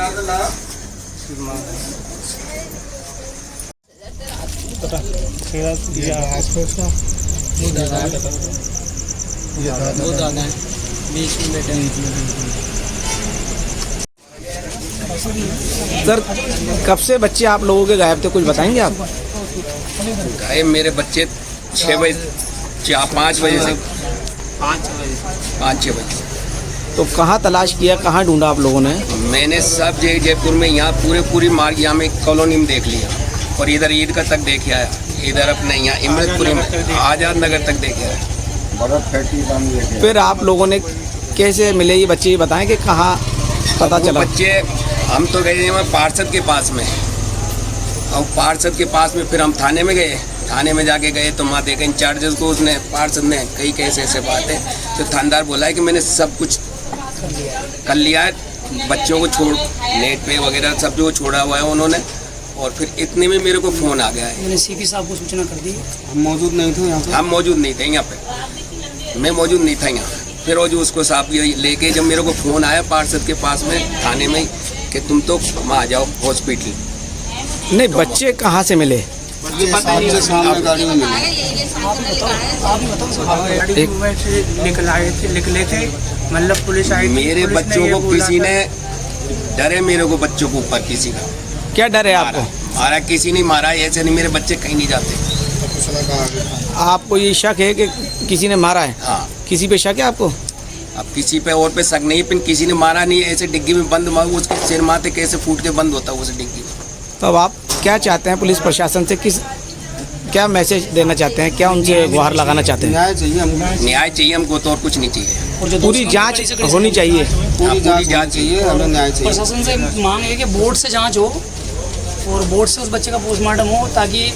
Sir, कब से बच्चे आप लोगों के गायब थे, कुछ बताएंगे आप? गायब मेरे बच्चे 5 बजे से 5-6 बजे। तो कहाँ तलाश किया, कहाँ ढूंढा आप लोगों ने? मैंने सब जयपुर में यहाँ पूरी मार्गिया में कॉलोनी में देख लिया, और इधर ईदगाह तक देख आया, इधर अपने यहाँ इमरतपुरी में आज़ाद नगर तक देख आया। फिर आप लोगों ने कैसे मिले ये बच्चे, ये बताएं कि कहाँ पता चला? बच्चे हम तो गए वहाँ पार्षद के पास में, और पार्षद के पास में फिर हम थाने में गए। थाने में जाके गए तो वहाँ देखा इंचार्जेस को, उसने पार्षद ने कई कैसे ऐसे बात है, तो थानेदार बोला है कि मैंने सब कुछ कर लिया है, बच्चों को छोड़ नेट पे वगैरह सब जो छोड़ा हुआ है उन्होंने। और फिर इतने में मेरे को फ़ोन आ गया है। मैंने सीपी साहब को सूचना कर दी। हम मौजूद नहीं थे यहाँ पे। हम मौजूद नहीं थे यहाँ पे, मैं मौजूद नहीं था यहाँ। फिर वो जो उसको साहब लेके जब मेरे को फ़ोन आया पार्षद के पास में थाने में कि तुम तो वहाँ आ जाओ हॉस्पिटल। नहीं, बच्चे कहाँ से मिले? सामने गाड़ी में मिले। निकले थे, मतलब पुलिस आई। मेरे बच्चों को किसी ने डरे, मेरे को बच्चों को ऊपर किसी का क्या डर है आपको? मारा किसी नहीं मारा, ऐसे नहीं, मेरे बच्चे कहीं नहीं जाते। आपको ये शक है कि किसी ने मारा है? हाँ। किसी पे शक है आपको? अब किसी पे और पे शक नहीं, फिर किसी ने मारा नहीं, ऐसे डिग्गी में बंद उसके सिर माथे कैसे फूट के बंद होता है उस डिग्गी में। तो अब आप क्या चाहते हैं पुलिस प्रशासन से, क्या मैसेज देना चाहते हैं, क्या उनसे गुहार लगाना चाहते हैं? न्याय चाहिए हमको, तो और कुछ नहीं चाहिए। पूरी जांच होनी चाहिए, पूरी जांच चाहिए, हमें न्याय चाहिए। प्रशासन से मांग है कि बोर्ड से जांच हो और बोर्ड से उस बच्चे का पोस्टमार्टम हो, ताकि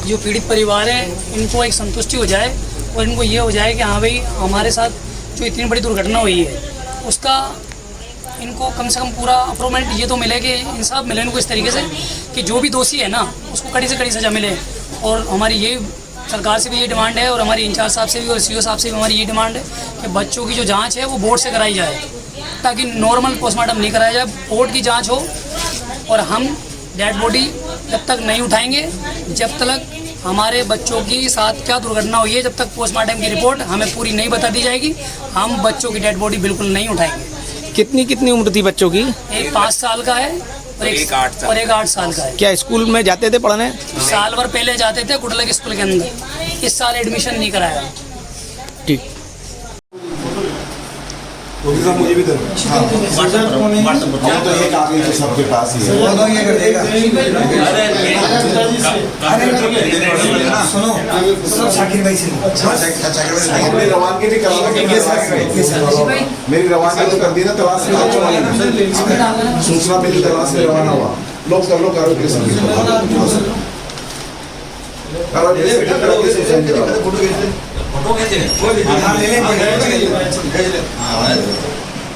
जो पीड़ित परिवार है इनको एक संतुष्टि हो जाए, और इनको ये हो जाए कि हाँ भाई हमारे साथ जो इतनी बड़ी दुर्घटना हुई है उसका इनको कम से कम पूरा अप्रूवमेंट ये तो मिले, कि इंसाफ मिले इनको इस तरीके से कि जो भी दोषी है ना उसको कड़ी से कड़ी सज़ा मिले। और हमारी ये सरकार से भी ये डिमांड है, और हमारी इंचार्ज साहब से भी और सीओ साहब से भी हमारी ये डिमांड है कि बच्चों की जो जांच है वो बोर्ड से कराई जाए, ताकि नॉर्मल पोस्टमार्टम नहीं कराया जाए, बोर्ड की जांच हो। और हम डेड बॉडी जब तक नहीं उठाएंगे, जब तक हमारे बच्चों की साथ क्या दुर्घटना हुई है, जब तक पोस्टमार्टम की रिपोर्ट हमें पूरी नहीं बता दी जाएगी, हम बच्चों की डेड बॉडी बिल्कुल नहीं उठाएंगे। कितनी उम्र थी बच्चों की? एक 5 साल का है और एक 8 साल का है। क्या स्कूल में जाते थे पढ़ने? साल भर पहले जाते थे गुडलक स्कूल के अंदर, इस साल एडमिशन नहीं कराया। ठीक। मुझे भी दो। तो एक आ गई तो सबके पास ही है। सुनो शाकिर भाई से रवानगी भी करा, मेरी रवानगी तो कर दी ना, तलाश में सूचना मिली, तलाश में रवाना हुआ। लोग कर लो, करो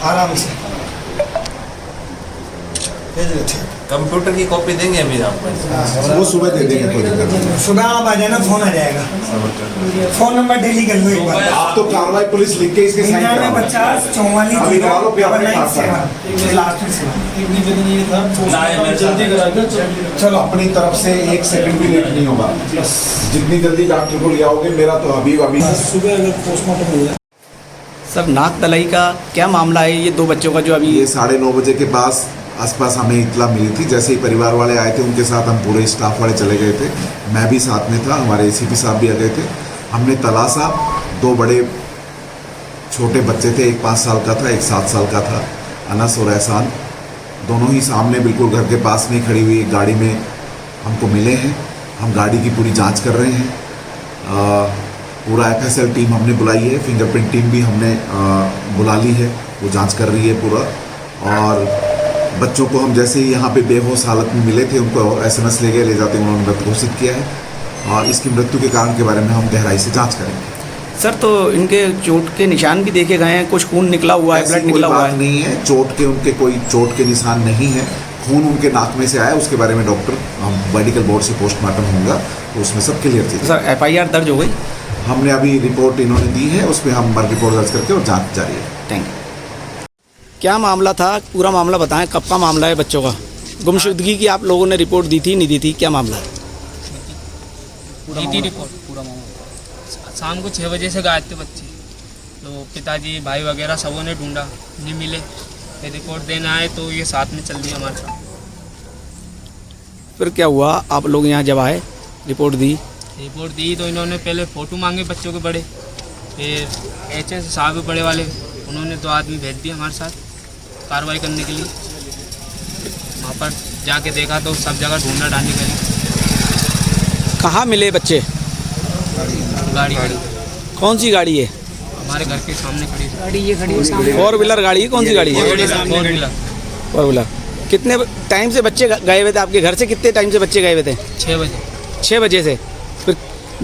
आराम से कंप्यूटर की कॉपी देंगे अभी आपको? वो सुबह दे देंगे, कोई दिक्कत नहीं। सुबह आप आ जाना, फोन आ जाएगा, फोन नंबर डेली कर लो एक बार। आप तो कार्रवाई पुलिस लिख के इसके साइन कराओ। 50 44 चलो, अपनी तरफ से 1 सेकंड भी लेट नहीं होगा, जितनी जल्दी डॉक्टर को ले आओगे। मेरा तो अभी सुबह अगर पोस्टमार्टम हो जाए। सर, नाक तलाई का क्या मामला है ये 2 बच्चों का जो अभी? ये 9:30 बजे के आसपास हमें इतला मिली थी। जैसे ही परिवार वाले आए थे, उनके साथ हम पूरे स्टाफ वाले चले गए थे, मैं भी साथ में था, हमारे एसीपी साहब भी आ गए थे। हमने तलाशा, 2 बड़े छोटे बच्चे थे, एक 5 साल का था, एक 7 साल का था, अनस और एहसान, दोनों ही सामने बिल्कुल घर के पास में खड़ी हुई गाड़ी में हमको मिले हैं। हम गाड़ी की पूरी जांच कर रहे हैं। पूरा FSL टीम हमने बुलाई है, फिंगरप्रिंट टीम भी हमने बुला ली है, वो जांच कर रही है पूरा। और बच्चों को हम जैसे ही यहाँ पे बेहोश हालत में मिले थे, उनको SMS ले गए, ले जाते उन्होंने मृत घोषित किया है, और इसकी मृत्यु के कारण के बारे में हम गहराई से जांच करेंगे। सर, तो इनके चोट के निशान भी देखे गए हैं, कुछ खून निकला हुआ है, ब्लड निकला हुआ है? नहीं है, उनके कोई चोट के निशान नहीं है। खून उनके नाक में से आया, उसके बारे में डॉक्टर मेडिकल बोर्ड से पोस्टमार्टम होगा, तो उसमें सब क्लियर चीज़। सर, FIR दर्ज हो गई? हमने अभी रिपोर्ट इन्होंने दी है, उस पर हम रिपोर्ट दर्ज करके और जांच जारी है। Thank you. क्या मामला था, पूरा मामला बताएं। कब का मामला है बच्चों का? गुमशुदगी की आप लोगों ने रिपोर्ट दी थी, नहीं दी थी? क्या मामला है? दी थी रिपोर्ट। पूरा मामला शाम को 6 बजे से गायब थे बच्चे। तो पिताजी भाई वगैरह सबों ने ढूंढा, नहीं मिले। फिर रिपोर्ट देने आए तो ये साथ में चल दिया हमारे साथ। फिर क्या हुआ? आप लोग यहाँ जब आए, रिपोर्ट दी तो इन्होंने पहले फ़ोटो मांगे बच्चों के बड़े, फिर एचएस साहब के बड़े वाले, उन्होंने 2 आदमी भेज दिए हमारे साथ कार्रवाई करने के लिए। वहाँ पर जाके देखा तो सब जगह ढूंढना ढांडी करी। कहाँ मिले बच्चे? गाड़ी कौन सी गाड़ी है? हमारे घर के सामने खड़ी थी। गाड़ी ये खड़ी है सामने। 4 व्हीलर गाड़ी है? कौन सी गाड़ी है? 4 व्हीलर। 4 व्हीलर। कितने टाइम से बच्चे गए हुए थे आपके घर से? कितने टाइम से बच्चे गए हुए थे? 6 बजे। 6 बजे से। फिर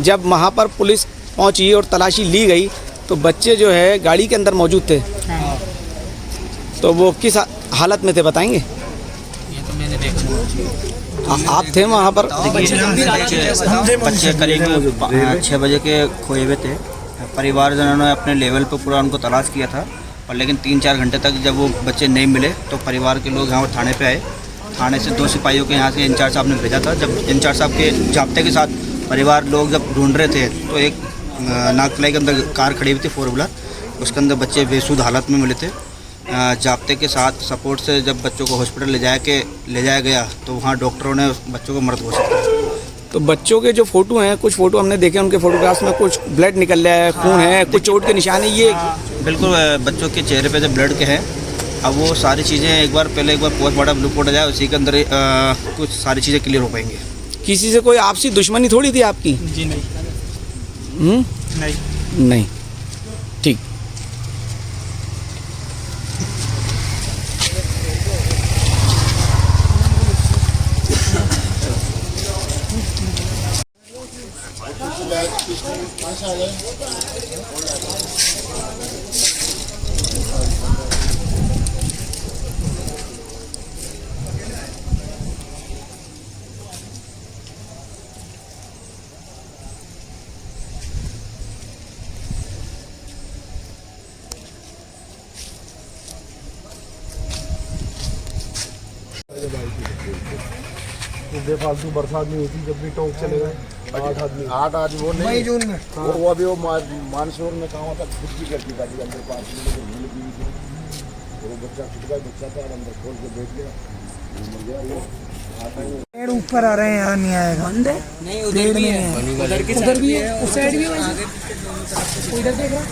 जब वहाँ पर पुलिस पहुँची और तलाशी ली गई तो बच्चे जो है गाड़ी के अंदर मौजूद थे। तो वो किस हालत में थे बताएंगे? ये तो मैंने देखा। आप थे वहाँ पर? बच्चे करीब 6 बजे के खोए हुए थे। परिवारजनों ने अपने लेवल पर पूरा उनको तलाश किया था, और लेकिन 3-4 घंटे तक जब वो बच्चे नहीं मिले तो परिवार के लोग यहाँ थाने पे आए। थाने से 2 सिपाहियों के यहाँ से इंचार्ज साहब ने भेजा था। जब इंचार्ज साहब के जाब्ते के साथ परिवार लोग जब ढूंढ रहे थे तो एक नागतलाई के अंदर कार खड़ी हुई थी 4 व्हीलर, उसके अंदर बच्चे बेसुध हालत में मिले थे। जाब्ते के साथ सपोर्ट से जब बच्चों को हॉस्पिटल ले जाया गया तो वहाँ डॉक्टरों ने बच्चों को मृत घोषित किया। तो बच्चों के जो फ़ोटो हैं, कुछ फ़ोटो हमने देखे, उनके फोटोग्राफ्स में कुछ ब्लड निकल रहा है, खून है, कुछ चोट के निशान है। ये बिल्कुल बच्चों के चेहरे पे जो ब्लड के हैं, अब वो सारी चीज़ें एक बार पोस्टमार्टम रिपोर्ट आ जाए, उसी के अंदर कुछ सारी चीज़ें क्लियर हो पाएंगी। किसी से कोई आपसी दुश्मनी थोड़ी थी आपकी? जी नहीं। नहीं, ठीक। बेफालतू बरसात नहीं होती, जब भी टोंक चले गए 8 आदमी वो नहीं। मई जून में और वो अभी वो मानसूर में कहा था, खुद भी करती गाड़ी अंदर 5 मिनट भूल गई थी। वो बच्चा छुट गया, बच्चा था अंदर खोल के बैठ गया, मर गया। वो आता ही पेड़ ऊपर आ रहे हैं, यहाँ नहीं आएगा। बंद है नहीं, उधर भी है, उधर भी है, उस साइड भी है। इधर देख रहा